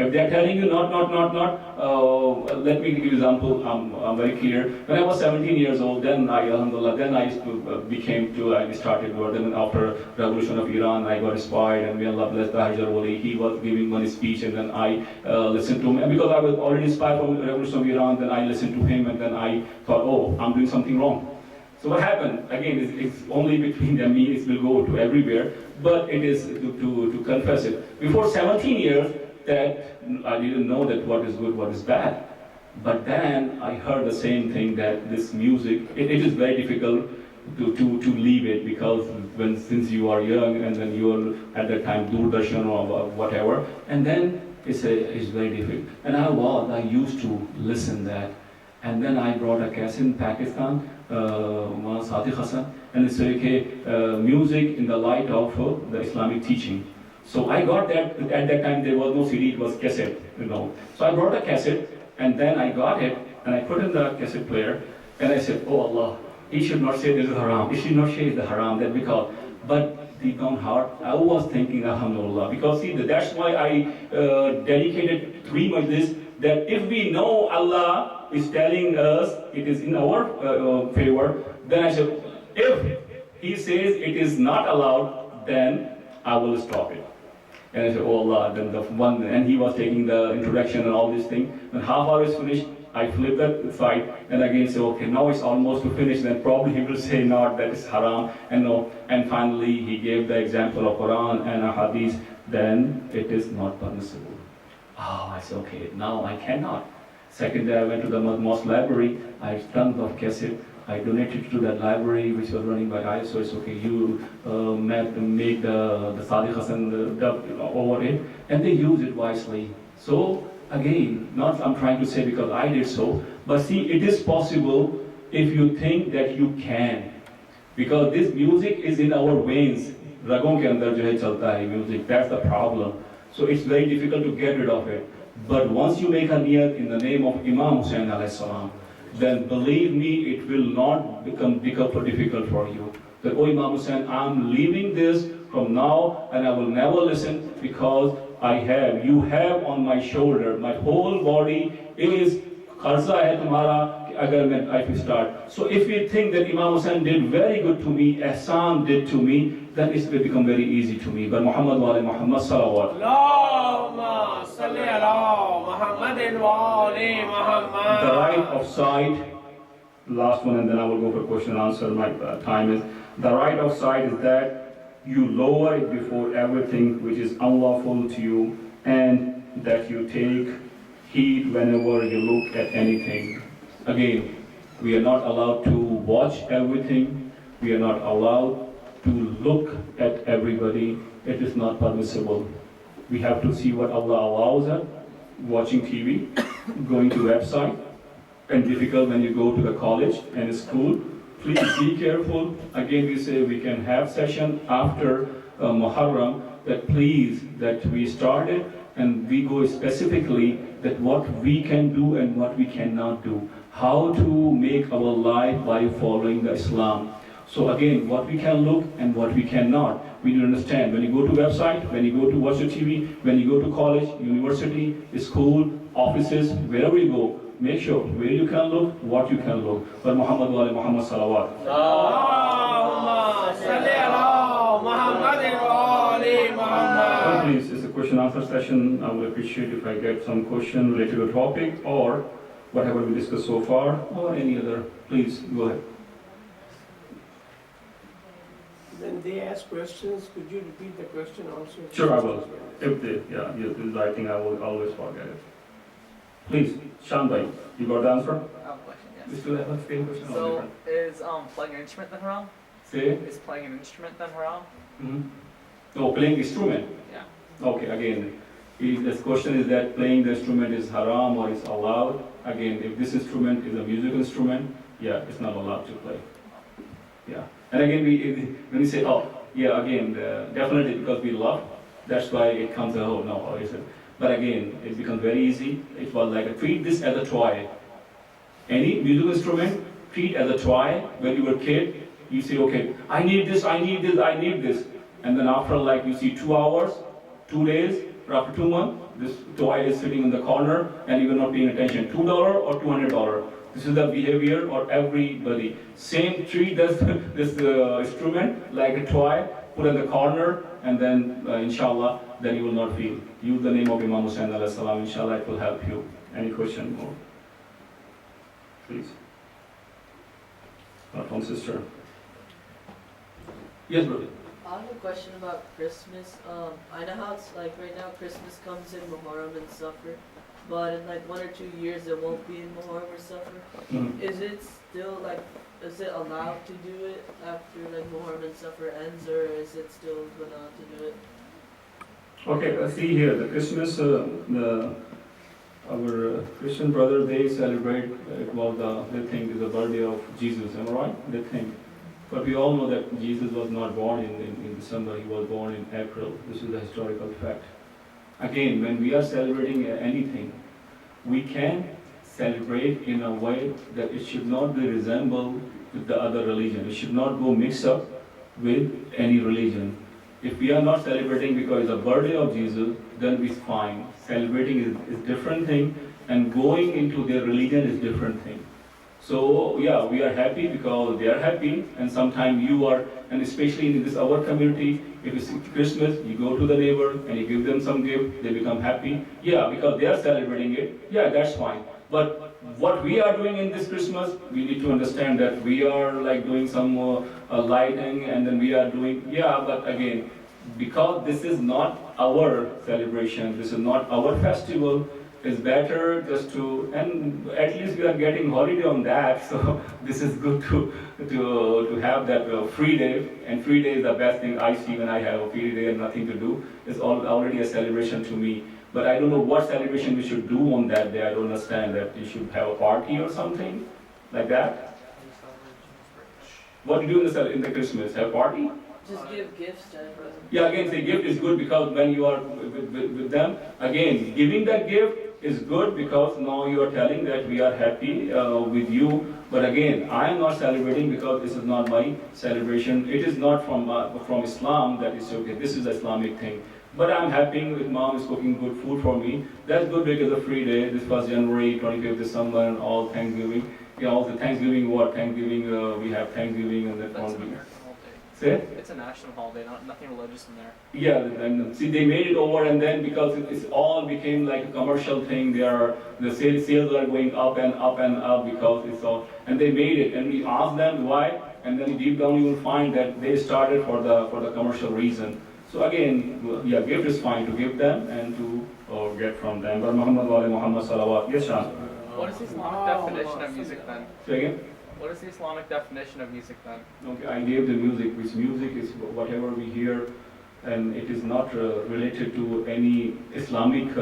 If they are telling you not, let me give you an example. I'm very clear. When I was 17 years old, then alhamdulillah, then I started work. Then after revolution of Iran, I got inspired, and may Allah bless the Hajar Wali. He was giving one speech, and then I listened to him. And because I was already inspired from the revolution of Iran, then I listened to him, and then I thought, oh, I'm doing something wrong. So what happened? Again, it's only between them. It will go to everywhere, but it is to confess it. Before 17 years, that I didn't know that what is good, what is bad. But then I heard the same thing, that this music, it is very difficult to leave it, because since you are young, and then you are at that time Doordarshan or whatever, and then it's very difficult. And I used to listen that. And then I brought a cassette in Pakistan, Sadiq Hassan, and it's music in the light of the Islamic teaching. So I got that. At that time there was no CD, it was cassette, So I brought a cassette, and then I got it, and I put in the cassette player, and I said, oh Allah, he should not say this is haram, he should not say the haram, that because, but deep down heart, I was thinking, alhamdulillah, because see, that's why I dedicated 3 majlis, that if we know Allah is telling us it is in our favor, then I said, if he says it is not allowed, then I will stop it. And I said, oh Allah, then the one, and he was taking the introduction and all these things. When half hour is finished, I flip that side and again say, okay, now it's almost to finish, then probably he will say not, that is haram, and no. And finally he gave the example of Quran and a hadith, then it is not permissible. Oh, I said, okay, now I cannot. Second day I went to the mosque library, I had tons of cassette, I donated to that library which was running by ISO. It's okay, you make the Sadiq Hassan dub over it, and they use it wisely. So again, not I'm trying to say because I did so, but see, it is possible if you think that you can, because this music is in our veins. Ragon ke andar jo hai chalta hai music. That's the problem. So it's very difficult to get rid of it. But once you make a niyat in the name of Imam Hussain alayhi salam, then believe me, it will not become difficult for you. That, oh Imam Hussain, I'm leaving this from now, and I will never listen, because you have on my shoulder, my whole body is qarza hai tumhara, agar I start. So if you think that Imam Hussain did very good to me, ihsan did to me, then it will become very easy to me. But Muhammad wa ali Muhammad salawat. Allahumma salli ala Muhammadin wa ali Muhammad. The right of sight, last one, and then I will go for question and answer. My time is, the right of sight is that you lower it before everything which is unlawful to you, and that you take heed whenever you look at anything. Again, we are not allowed to watch everything. We are not allowed to look at everybody. It is not permissible. We have to see what Allah allows us. Watching TV, going to website, and difficult when you go to the college and school. Please be careful. Again, we say we can have session after Muharram, that please, that we started, and we go specifically that what we can do and what we cannot do. How to make our life by following the Islam. So again, what we can look and what we cannot, we need to understand. When you go to website, when you go to watch the TV, when you go to college, university, school, offices, wherever you go, make sure where you can look, what you can look. But Muhammad wa ali Muhammad salawat. Allahumma salli ala Muhammadin wa ali Muhammad. Please, it's a question answer session. I would appreciate if I get some question related to the topic or whatever we discussed so far, or any other. Please go ahead. When they ask questions, could you repeat the question also? Sure, I will. If they, I think I will always forget it. Please, Shanbhai, you got the answer? I have a question, yes. We still have a same question. So, is playing an instrument then haram? Say? Is playing an instrument then haram? Oh, playing instrument? Yeah. Okay, again, if this question is that playing the instrument is haram or is allowed, again, if this instrument is a musical instrument, yeah, it's not allowed to play. Yeah. And again, when we say, oh, yeah, again, definitely because we love, that's why it comes, oh, no, or is it? But again, it becomes very easy. It was like, treat this as a toy. Any musical instrument, treat as a toy. When you were a kid, you say, okay, I need this, I need this, I need this. And then after, like, you see 2 hours, 2 days, or after 2 months, This toy is sitting in the corner and you're not paying attention. $2 or $200. This is the behavior of everybody. Same treat this, this instrument like a toy, put in the corner, and then inshallah, then you will not feel. Use the name of Imam Hussain alayhi salam, inshallah it will help you. Any question more? Please. From sister. Yes, brother. I have a question about Christmas. I know how it's like right now Christmas comes in Muharram and Safar, but in like 1 or 2 years it won't be in Muharram or Safar. Mm. Is it still like, is it allowed to do it after like Muharram and Safar ends, or is it still allowed to do it? Okay, see here, the Christmas, our Christian brother, they celebrate, they think is the birthday of Jesus, am I right? They think. But we all know that Jesus was not born in December, he was born in April. This is a historical fact. Again, when we are celebrating anything, we can celebrate in a way that it should not be resembled with the other religion. It should not go mix up with any religion. If we are not celebrating because it's the birthday of Jesus, then it's fine. Celebrating is different thing, and going into their religion is different thing. So yeah, we are happy because they are happy, and sometimes you are, and especially in this our community, if it's Christmas, you go to the neighbor and you give them some gift, they become happy. Yeah, because they are celebrating it. Yeah, that's fine. But what we are doing in this Christmas, we need to understand that we are like doing some lighting, and then we are doing, yeah, but again, because this is not our celebration, this is not our festival, it's better just to, and at least we are getting holiday on that, so this is good to have that free day, and free day is the best thing I see when I have a free day and nothing to do. It's already a celebration to me. But I don't know what celebration we should do on that day. I don't understand that you should have a party or something like that. What do you do in the Christmas? Have a party? Just give gifts to everyone. Yeah, again, the gift is good because when you are with them, again, giving that gift is good because now you are telling that we are happy with you. But again, I am not celebrating because this is not my celebration. It is not from Islam that is okay. This is an Islamic thing. But I'm happy with mom is cooking good food for me. That's good because of free day. This was January, 25th December, and all Thanksgiving. Yeah, all the Thanksgiving, we have Thanksgiving and that That's one. an American holiday. Say? It's a national holiday, nothing religious in there. Yeah, and see, they made it over, and then because it's all became like a commercial thing, the sales are going up and up and up because it's all, and they made it, and we asked them why, and then deep down you will find that they started for the commercial reason. So again, yeah, gift is fine to give them and to get from them. But Muhammad wa Muhammad salawat. Yes, Shan. What is the Islamic definition of music then? Say again. What is the Islamic definition of music then? Okay, I gave the music, which music is whatever we hear, and it is not related to any Islamic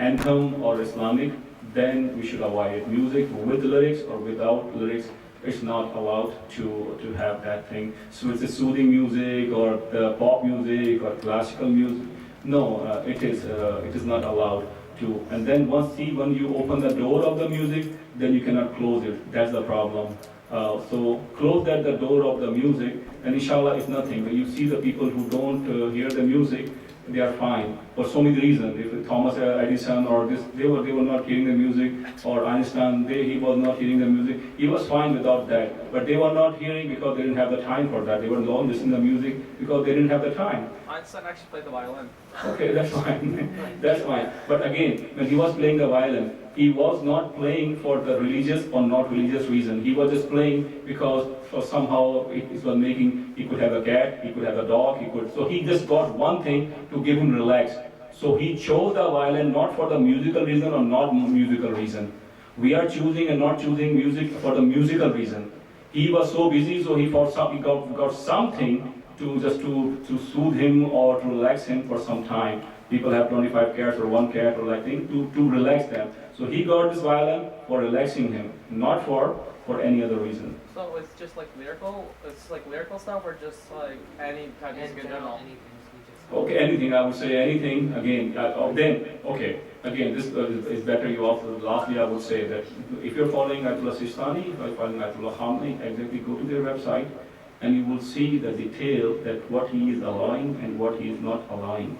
anthem or Islamic, then we should avoid it. Music with lyrics or without lyrics, it's not allowed to have that thing. So it's a soothing music or the pop music or classical music. No, it is not allowed to. And then when you open the door of the music, then you cannot close it. That's the problem. So close the door of the music, and inshallah it's nothing. When you see the people who don't hear the music, they are fine for so many reasons. If Thomas Edison or this, they were not hearing the music, or Einstein, he was not hearing the music. He was fine without that, but they were not hearing because they didn't have the time for that. They were not listening to the music because they didn't have the time. Einstein actually played the violin. Okay, that's fine. That's fine. But again, when he was playing the violin, he was not playing for the religious or not religious reason. He was just playing because somehow it was making, he could have a cat, he could have a dog, so he just got one thing to give him relax. So he chose the violin not for the musical reason or not musical reason. We are choosing and not choosing music for the musical reason. He was so busy, so he got something to soothe him or to relax him for some time. People have 25 cats or one cat or like thing to relax them. So he got this violin for relaxing him, not for any other reason. So it's just like lyrical, it's like lyrical stuff, or just like any type of music in general? Okay, anything, I would say anything, again, again, this is better you also, lastly I would say that if you're following Ayatollah Sistani, if you're following Ayatollah Khamenei, exactly go to their website and you will see the detail that what he is allowing and what he is not allowing.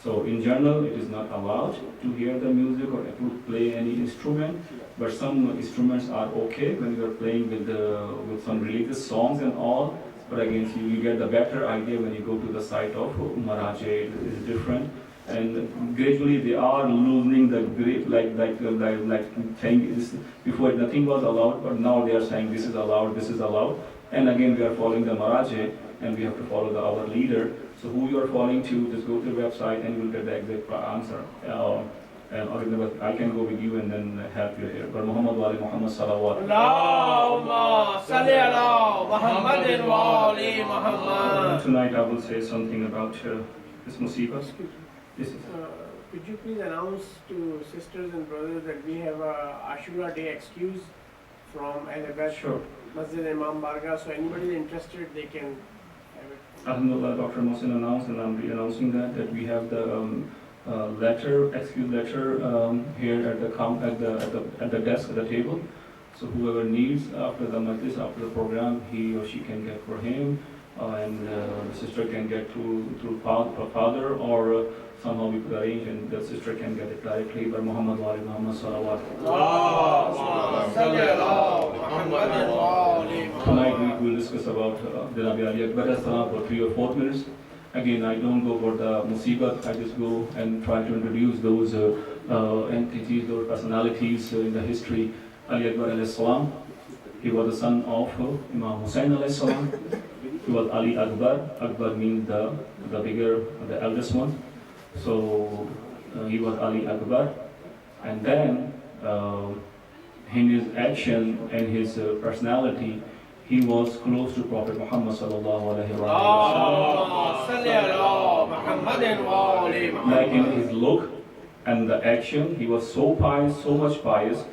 So in general, it is not allowed to hear the music or to play any instrument, but some instruments are okay when you are playing with some religious songs and all. But again, you get the better idea when you go to the site of Maraje. It is different, and gradually they are losing the grip, like saying this, before nothing was allowed, but now they are saying this is allowed, this is allowed. And again, we are following the Maraje, and we have to follow our leader. So who you are following to, just go to the website and you will get the exact answer. And I can go with you and then help you here. But Muhammad wa ali Muhammad salawat. Allahumma salli ala Muhammadin wa ali Muhammad. Tonight I will say something about this musibah. This is. Could you please announce to sisters and brothers that we have a Ashura Day excuse from Ahlulbayt Sure. Masjid Imam Barga, so anybody interested, they can have it. Alhamdulillah, Dr. Mohsin announced, and I'm re-announcing that we have the excuse letter here at the desk at the table. So whoever needs after the majlis, after the program, he or she can get for him, and the sister can get through father, or somehow we could arrange and the sister can get it directly by Muhammad wa ali Muhammad salawat. Tonight we will discuss about Janabi Ali Akbar as-salam for 3 or 4 minutes. Again, I don't go for the musibat, I just go and try to introduce those entities, those personalities in the history. Ali Akbar as-salam, he was the son of Imam Hussain as-salam. He was Ali Akbar. Akbar means the bigger, the eldest one. So he was Ali Akbar, and then in his action and his personality, he was close to Prophet Muhammad sallallahu alaihi wasallam. Like in his look and the action, he was so pious, so much pious,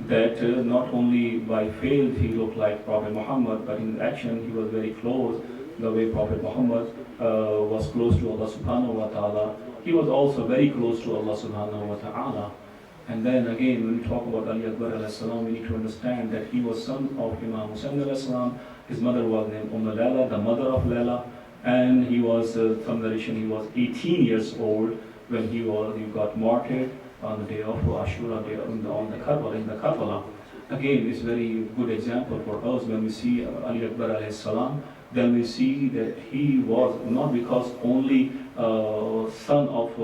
that not only by fail he looked like Prophet Muhammad, but in action he was very close, the way Prophet Muhammad was close to Allah subhanahu wa ta'ala. He was also very close to Allah subhanahu wa ta'ala. And then again, when we talk about Ali Akbar alayhi salam, we need to understand that he was son of Imam Hussain alayhi salam. His mother was named Layla, the mother of Layla, and he was, some narration, he was 18 years old when he got martyred on the day of Ashura, in the Karbala. Again, it's very good example for us when we see Ali Akbar alayhi salam. Then we see that he was not because only son of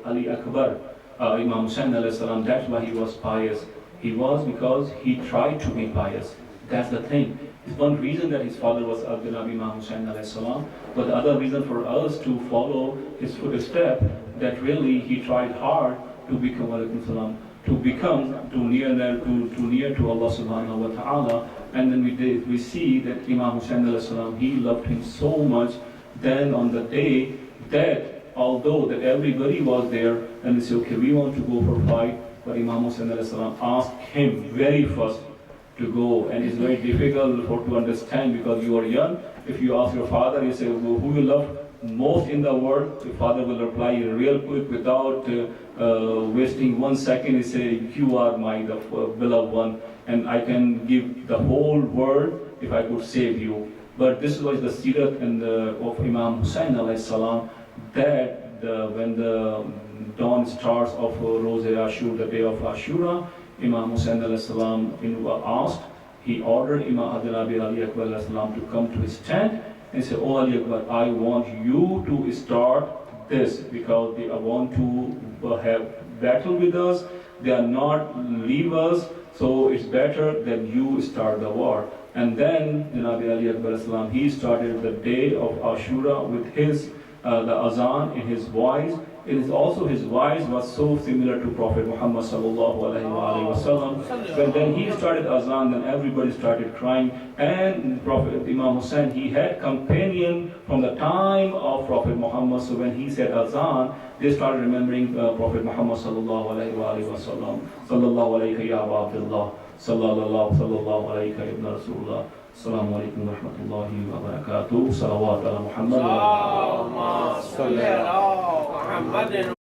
Ali Akbar, Imam Hussain alayhi salam, that's why he was pious. He was because he tried to be pious. That's the thing. It's one reason that his father was Imam Hussain alayhi salam, but the other reason for us to follow his footstep, that really he tried hard to become near to Allah subhanahu wa ta'ala. And then we see that Imam Hussain alayhi salam, he loved him so much. Then on the day that, although that everybody was there and they say, okay, we want to go for a fight, but Imam Hussain alayhi salam asked him very first to go, and it's very difficult to understand because you are young. If you ask your father, you say, well, who you love most in the world, your father will reply real quick without wasting 1 second. He say, you are my beloved one, and I can give the whole world if I could save you. But this was the sirat of Imam Hussain alayhi salam, that when the dawn starts of Raza Ashura, the day of Ashura, Imam Hussain alayhi salam asked, he ordered Imam Janabi Ali Akbar alayhi salam to come to his tent and say, oh Ali Akbar, I want you to start this because they want to have battle with us, they are not leave us, so it's better that you start the war. And then Janabi Ali Akbar alayhi salam, he started the day of Ashura with his the azan in his voice. It is also his voice was so similar to Prophet Muhammad sallallahu alaihi wasallam. But then he started azan, then everybody started crying. And Prophet Imam Hussain, he had companion from the time of Prophet Muhammad. So when he said azan, they started remembering Prophet Muhammad sallallahu alaihi wasallam. Sallallahu alayka ya Aba Abdullah. Sallallahu alayka ibn Rasulullah. Assalamu alaikum wa rahmatullahi wa barakatuh. Salawat ala Muhammad. Allahumma salli ala Muhammadin.